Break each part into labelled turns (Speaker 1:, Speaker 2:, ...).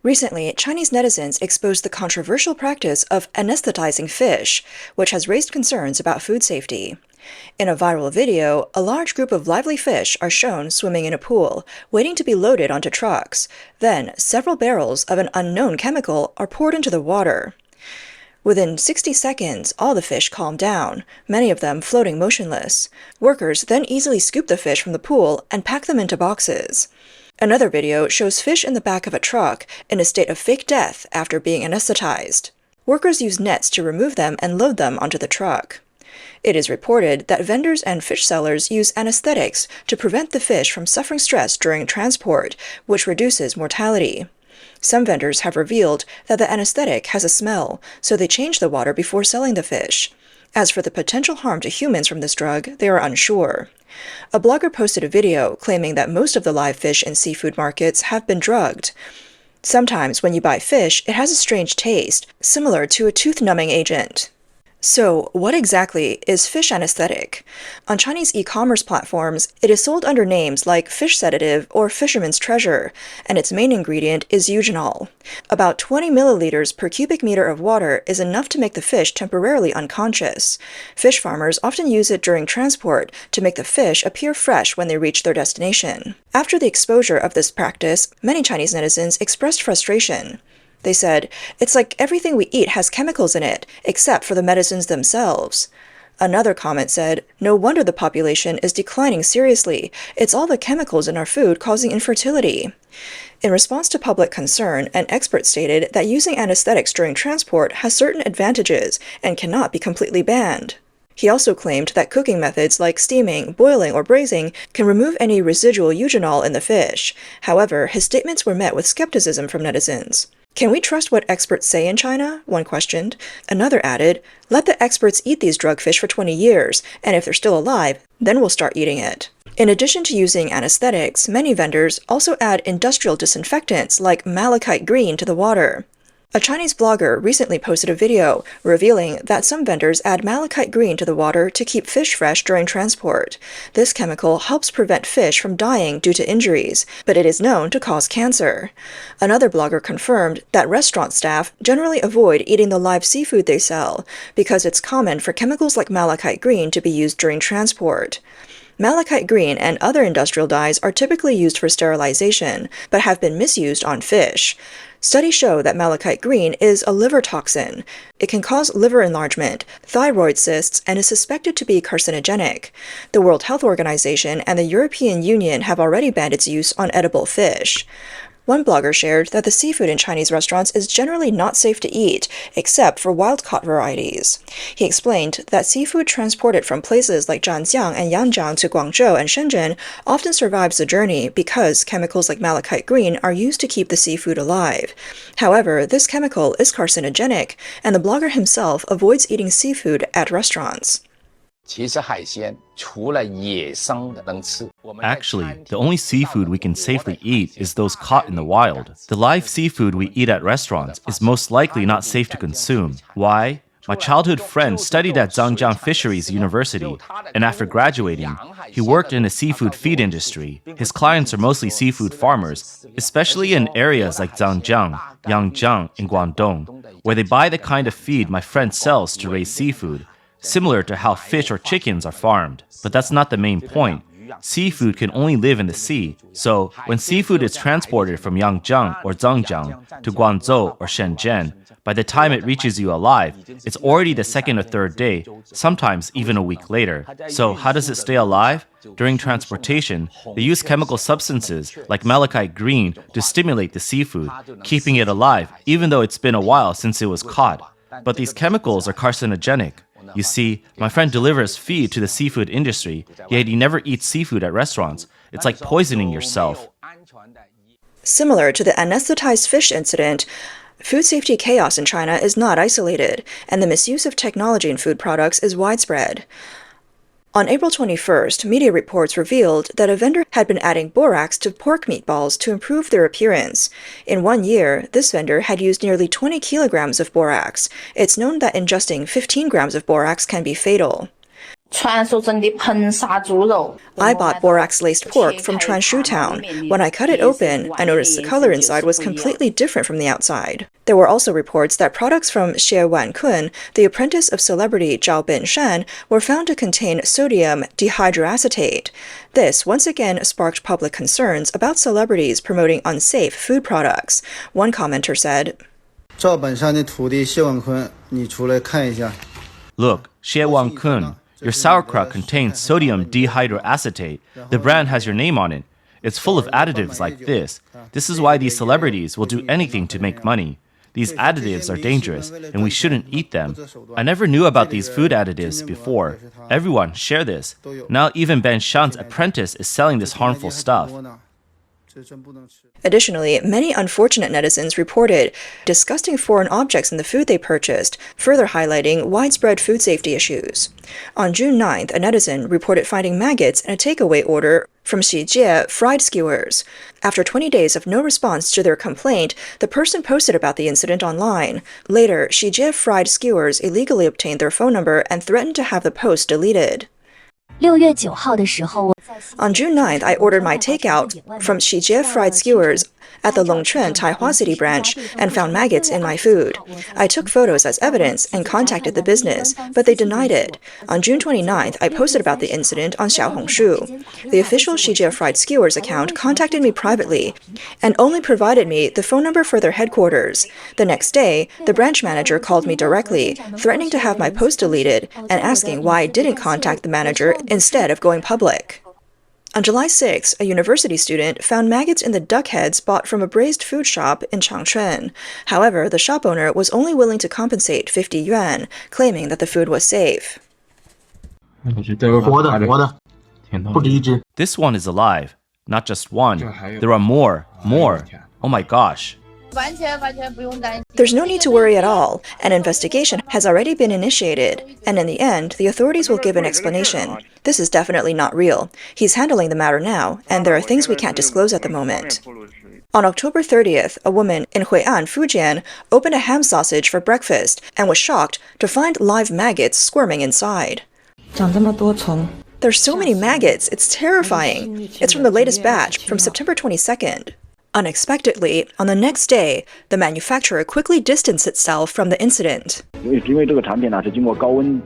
Speaker 1: Recently, Chinese netizens exposed the controversial practice of anesthetizing fish, which has raised concerns about food safety. In a viral video, a large group of lively fish are shown swimming in a pool, waiting to be loaded onto trucks. Then, several barrels of an unknown chemical are poured into the water. Within 60 seconds, all the fish calm down, many of them floating motionless. Workers then easily scoop the fish from the pool and pack them into boxes. Another video shows fish in the back of a truck in a state of fake death after being anesthetized. Workers use nets to remove them and load them onto the truck. It is reported that vendors and fish sellers use anesthetics to prevent the fish from suffering stress during transport, which reduces mortality. Some vendors have revealed that the anesthetic has a smell, so they change the water before selling the fish. As for the potential harm to humans from this drug, they are unsure. A blogger posted a video claiming that most of the live fish in seafood markets have been drugged. Sometimes when you buy fish, it has a strange taste, similar to a tooth-numbing agent. So, what exactly is fish anesthetic? On Chinese e-commerce platforms, it is sold under names like fish sedative or fisherman's treasure, and its main ingredient is Eugenol. About 20 milliliters per cubic meter of water is enough to make the fish temporarily unconscious. Fish farmers often use it during transport to make the fish appear fresh when they reach their destination. After the exposure of this practice, many Chinese netizens expressed frustration. They said, "It's like everything we eat has chemicals in it, except for the medicines themselves." Another comment said, "No wonder the population is declining seriously. It's all the chemicals in our food causing infertility." In response to public concern, an expert stated that using anesthetics during transport has certain advantages and cannot be completely banned. He also claimed that cooking methods like steaming, boiling, or braising can remove any residual eugenol in the fish. However, his statements were met with skepticism from netizens. "Can we trust what experts say in China?" one questioned. Another added, "Let the experts eat these drug fish for 20 years, and if they're still alive, then we'll start eating it." In addition to using anesthetics, many vendors also add industrial disinfectants like malachite green to the water. A Chinese blogger recently posted a video revealing that some vendors add malachite green to the water to keep fish fresh during transport. This chemical helps prevent fish from dying due to injuries, but it is known to cause cancer. Another blogger confirmed that restaurant staff generally avoid eating the live seafood they sell because it's common for chemicals like malachite green to be used during transport. Malachite green and other industrial dyes are typically used for sterilization, but have been misused on fish. Studies show that malachite green is a liver toxin. It can cause liver enlargement, thyroid cysts, and is suspected to be carcinogenic. The World Health Organization and the European Union have already banned its use on edible fish. One blogger shared that the seafood in Chinese restaurants is generally not safe to eat, except for wild-caught varieties. He explained that seafood transported from places like Zhanjiang and Yangjiang to Guangzhou and Shenzhen often survives the journey because chemicals like malachite green are used to keep the seafood alive. However, this chemical is carcinogenic, and the blogger himself avoids eating seafood at restaurants.
Speaker 2: Actually, the only seafood we can safely eat is those caught in the wild. The live seafood we eat at restaurants is most likely not safe to consume. Why? My childhood friend studied at Zhangjiang Fisheries University, and after graduating, he worked in the seafood feed industry. His clients are mostly seafood farmers, especially in areas like Zhangjiang, Yangjiang, and Guangdong, where they buy the kind of feed my friend sells to raise seafood, similar to how fish or chickens are farmed. But that's not the main point. Seafood can only live in the sea, so when seafood is transported from Yangjiang or Zhangjiang to Guangzhou or Shenzhen, by the time it reaches you alive, it's already the second or third day, sometimes even a week later. So how does it stay alive? During transportation, they use chemical substances like malachite green to stimulate the seafood, keeping it alive even though it's been a while since it was caught. But these chemicals are carcinogenic. You see, my friend delivers feed to the seafood industry, yet he never eats seafood at restaurants. It's like poisoning yourself.
Speaker 1: Similar to the anesthetized fish incident, food safety chaos in China is not isolated, and the misuse of technology in food products is widespread. On April 21st, media reports revealed that a vendor had been adding borax to pork meatballs to improve their appearance. In 1 year, this vendor had used nearly 20 kilograms of borax. It's known that ingesting 15 grams of borax can be fatal. I bought borax-laced pork from Transhu Town. When I cut it open, I noticed the color inside was completely different from the outside. There were also reports that products from Xie Wankun, the apprentice of celebrity Zhao Binshan, were found to contain sodium dihydroacetate. This once again sparked public concerns about celebrities promoting unsafe food products. One commenter said,
Speaker 2: Look, Xie Wang-kun, your sauerkraut contains sodium dihydroacetate. The brand has your name on it. It's full of additives like this. This is why these celebrities will do anything to make money. These additives are dangerous, and we shouldn't eat them. I never knew about these food additives before. Everyone, share this. Now even Ben Shan's apprentice is selling this harmful stuff.
Speaker 1: Additionally, many unfortunate netizens reported disgusting foreign objects in the food they purchased, further highlighting widespread food safety issues. On June 9th, a netizen reported finding maggots in a takeaway order from Xijie fried skewers. After 20 days of no response to their complaint, the person posted about the incident online. Later, Xijie fried skewers illegally obtained their phone number and threatened to have the post deleted.
Speaker 3: 6月9号的时候，
Speaker 1: On June 9th, I ordered my takeout from Xijie fried skewers at the Longchuan Taihua City branch and found maggots in my food. I took photos as evidence and contacted the business, but they denied it. On June 29th, I posted about the incident on Xiaohongshu. The official Xijie fried skewers account contacted me privately and only provided me the phone number for their headquarters. The next day, the branch manager called me directly, threatening to have my post deleted and asking why I didn't contact the manager instead of going public. On July 6, a university student found maggots in the duck heads bought from a braised food shop in Changchun. However, the shop owner was only willing to compensate 50 yuan, claiming that the food was safe.
Speaker 2: This one is alive. Not just one. There are more. Oh my gosh.
Speaker 1: There's no need to worry at all. An investigation has already been initiated, and in the end, the authorities will give an explanation. This is definitely not real. He's handling the matter now, and there are things we can't disclose at the moment. On October 30th, a woman in Hui'an, Fujian, opened a ham sausage for breakfast and was shocked to find live maggots squirming inside. There's so many maggots, it's terrifying. It's from the latest batch, from September 22nd. Unexpectedly, on the next day, the manufacturer quickly distanced itself from the incident.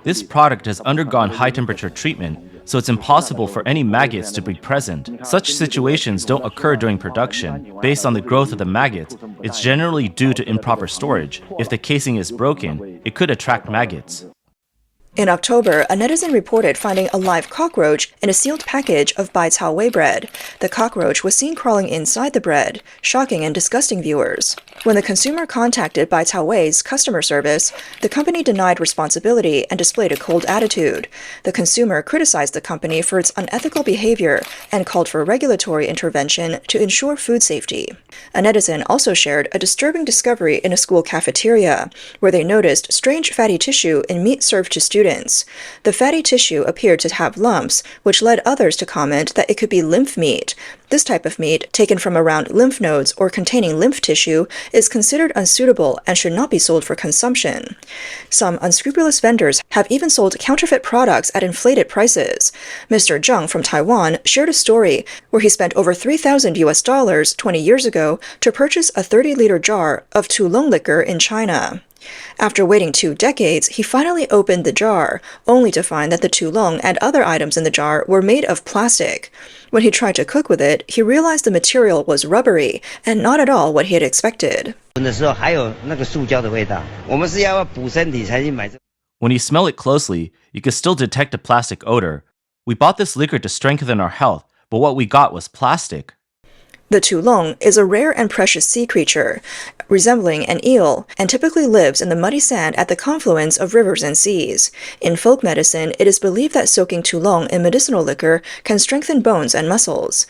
Speaker 2: This product has undergone high-temperature treatment, so it's impossible for any maggots to be present. Such situations don't occur during production. Based on the growth of the maggots, it's generally due to improper storage. If the casing is broken, it could attract maggots.
Speaker 1: In October, a netizen reported finding a live cockroach in a sealed package of Bai Cao Wei bread. The cockroach was seen crawling inside the bread, shocking and disgusting viewers. When the consumer contacted Bai Cao Wei's customer service, the company denied responsibility and displayed a cold attitude. The consumer criticized the company for its unethical behavior and called for regulatory intervention to ensure food safety. A netizen also shared a disturbing discovery in a school cafeteria, where they noticed strange fatty tissue in meat served to students. The fatty tissue appeared to have lumps, which led others to comment that it could be lymph meat. This type of meat, taken from around lymph nodes or containing lymph tissue, is considered unsuitable and should not be sold for consumption. Some unscrupulous vendors have even sold counterfeit products at inflated prices. Mr. Zheng from Taiwan shared a story where he spent over $3,000 20 years ago to purchase a 30-liter jar of Tulong liquor in China. After waiting 2 decades, he finally opened the jar, only to find that the Tulong and other items in the jar were made of plastic. When he tried to cook with it, he realized the material was rubbery and not at all what he had expected.
Speaker 2: When you smell it closely, you can still detect a plastic odor. We bought this liquor to strengthen our health, but what we got was plastic.
Speaker 1: The Tulong is a rare and precious sea creature, resembling an eel, and typically lives in the muddy sand at the confluence of rivers and seas. In folk medicine, it is believed that soaking Tulong in medicinal liquor can strengthen bones and muscles.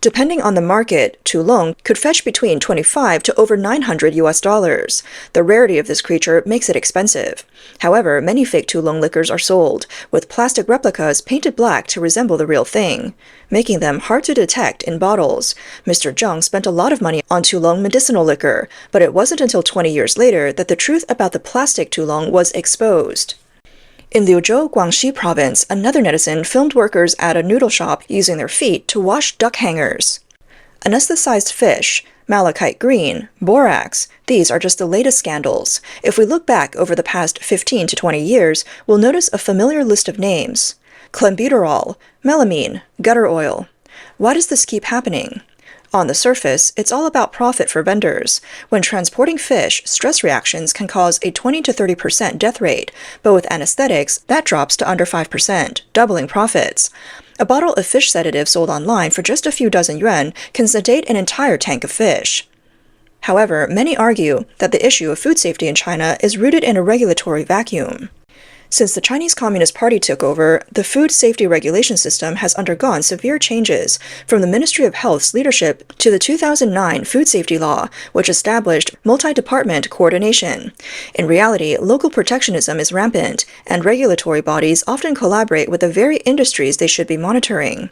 Speaker 1: Depending on the market, Tulong could fetch between $25 to over $900. The rarity of this creature makes it expensive. However, many fake Tulong liquors are sold, with plastic replicas painted black to resemble the real thing, making them hard to detect in bottles. Mr. Zheng spent a lot of money on Tulong medicinal liquor, but it wasn't until 20 years later that the truth about the plastic Tulong was exposed. In Liuzhou, Guangxi province, another netizen filmed workers at a noodle shop using their feet to wash duck hangers. Anesthetized fish, malachite green, borax, these are just the latest scandals. If we look back over the past 15 to 20 years, we'll notice a familiar list of names. Clenbuterol, melamine, gutter oil. Why does this keep happening? On the surface, it's all about profit for vendors. When transporting fish, stress reactions can cause a 20 to 30% death rate, but with anesthetics, that drops to under 5%, doubling profits. A bottle of fish sedative sold online for just a few dozen yuan can sedate an entire tank of fish. However, many argue that the issue of food safety in China is rooted in a regulatory vacuum. Since the Chinese Communist Party took over, the food safety regulation system has undergone severe changes, from the Ministry of Health's leadership to the 2009 Food Safety Law, which established multi-department coordination. In reality, local protectionism is rampant, and regulatory bodies often collaborate with the very industries they should be monitoring.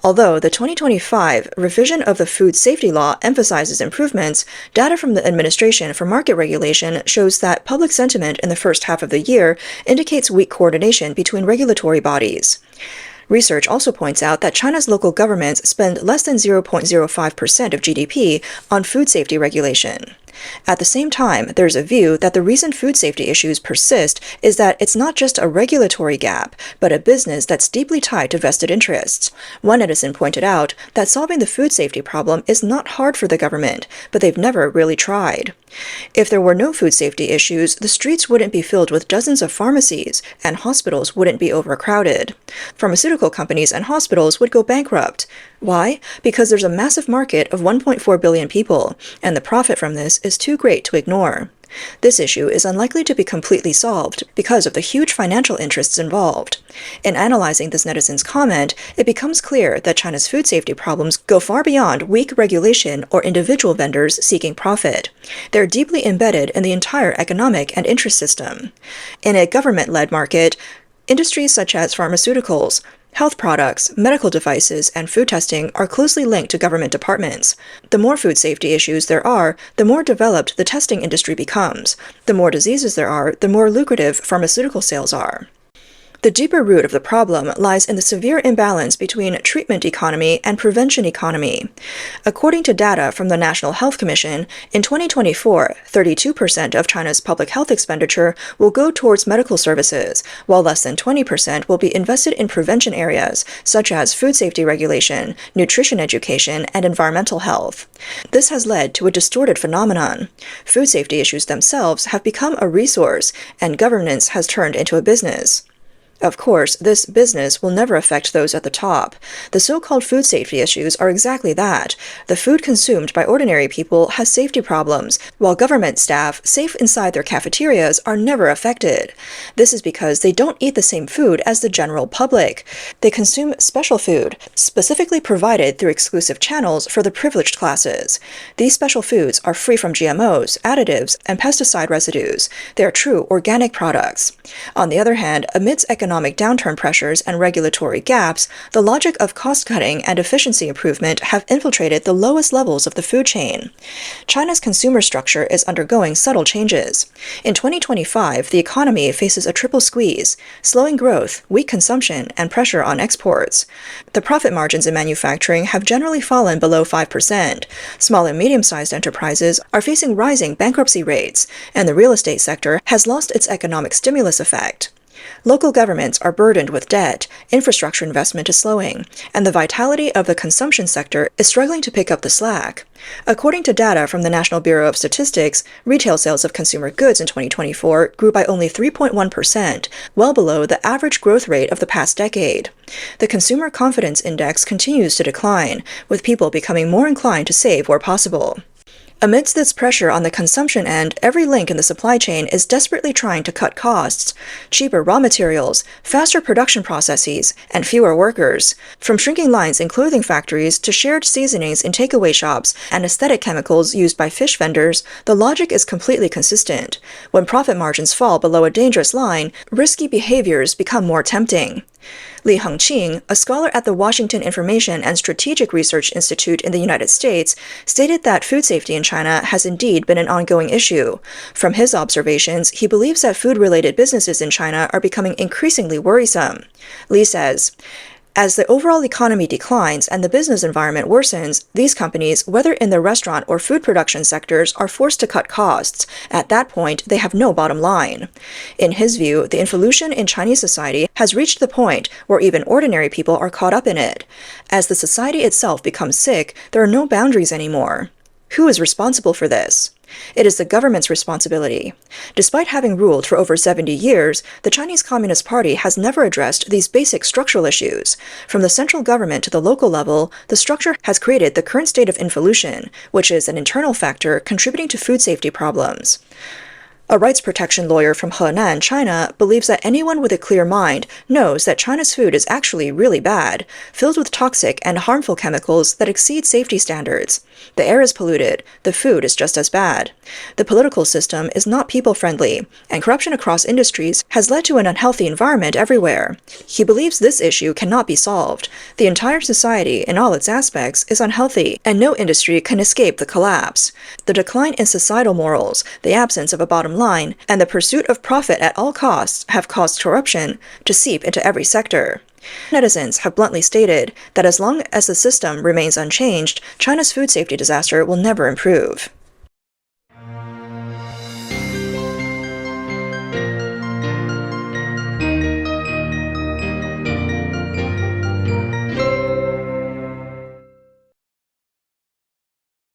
Speaker 1: Although the 2025 revision of the Food Safety Law emphasizes improvements, data from the Administration for Market Regulation shows that public sentiment in the first half of the year indicates weak coordination between regulatory bodies. Research also points out that China's local governments spend less than 0.05% of GDP on food safety regulation. At the same time, there's a view that the reason food safety issues persist is that it's not just a regulatory gap, but a business that's deeply tied to vested interests. One netizen pointed out that solving the food safety problem is not hard for the government, but they've never really tried. If there were no food safety issues, the streets wouldn't be filled with dozens of pharmacies, and hospitals wouldn't be overcrowded. Pharmaceutical companies and hospitals would go bankrupt. Why? Because there's a massive market of 1.4 billion people, and the profit from this is too great to ignore. This issue is unlikely to be completely solved because of the huge financial interests involved. In analyzing this netizen's comment, it becomes clear that China's food safety problems go far beyond weak regulation or individual vendors seeking profit. They're deeply embedded in the entire economic and interest system. In a government-led market, industries such as pharmaceuticals, health products, medical devices, and food testing are closely linked to government departments. The more food safety issues there are, the more developed the testing industry becomes. The more diseases there are, the more lucrative pharmaceutical sales are. The deeper root of the problem lies in the severe imbalance between treatment economy and prevention economy. According to data from the National Health Commission, in 2024, 32% of China's public health expenditure will go towards medical services, while less than 20% will be invested in prevention areas, such as food safety regulation, nutrition education, and environmental health. This has led to a distorted phenomenon. Food safety issues themselves have become a resource, and governance has turned into a business. Of course, this business will never affect those at the top. The so-called food safety issues are exactly that. The food consumed by ordinary people has safety problems, while government staff safe inside their cafeterias are never affected. This is because they don't eat the same food as the general public. They consume special food, specifically provided through exclusive channels for the privileged classes. These special foods are free from GMOs, additives, and pesticide residues. They are true organic products. On the other hand, amidst economic downturn pressures and regulatory gaps, the logic of cost-cutting and efficiency improvement have infiltrated the lowest levels of the food chain. China's consumer structure is undergoing subtle changes. In 2025, the economy faces a triple squeeze: slowing growth, weak consumption, and pressure on exports. The profit margins in manufacturing have generally fallen below 5%. Small and medium-sized enterprises are facing rising bankruptcy rates, and the real estate sector has lost its economic stimulus effect. Local governments are burdened with debt, infrastructure investment is slowing, and the vitality of the consumption sector is struggling to pick up the slack. According to data from the National Bureau of Statistics, retail sales of consumer goods in 2024 grew by only 3.1%, well below the average growth rate of the past decade. The Consumer Confidence Index continues to decline, with people becoming more inclined to save where possible. Amidst this pressure on the consumption end, every link in the supply chain is desperately trying to cut costs. Cheaper raw materials, faster production processes, and fewer workers. From shrinking lines in clothing factories to shared seasonings in takeaway shops and aesthetic chemicals used by fish vendors, the logic is completely consistent. When profit margins fall below a dangerous line, risky behaviors become more tempting. Li Hengqing, a scholar at the Washington Information and Strategic Research Institute in the United States, stated that food safety in China has indeed been an ongoing issue. From his observations, he believes that food-related businesses in China are becoming increasingly worrisome. Li says, as the overall economy declines and the business environment worsens, these companies, whether in the restaurant or food production sectors, are forced to cut costs. At that point, they have no bottom line. In his view, the involution in Chinese society has reached the point where even ordinary people are caught up in it. As the society itself becomes sick, there are no boundaries anymore. Who is responsible for this? It is the government's responsibility. Despite having ruled for over 70 years, the Chinese Communist Party has never addressed these basic structural issues. From the central government to the local level, the structure has created the current state of involution, which is an internal factor contributing to food safety problems. A rights protection lawyer from Henan, China, believes that anyone with a clear mind knows that China's food is actually really bad, filled with toxic and harmful chemicals that exceed safety standards. The air is polluted, the food is just as bad. The political system is not people-friendly, and corruption across industries has led to an unhealthy environment everywhere. He believes this issue cannot be solved. The entire society, in all its aspects, is unhealthy, and no industry can escape the collapse. The decline in societal morals, the absence of a bottom line, and the pursuit of profit at all costs have caused corruption to seep into every sector. Netizens have bluntly stated that as long as the system remains unchanged, China's food safety disaster will never improve.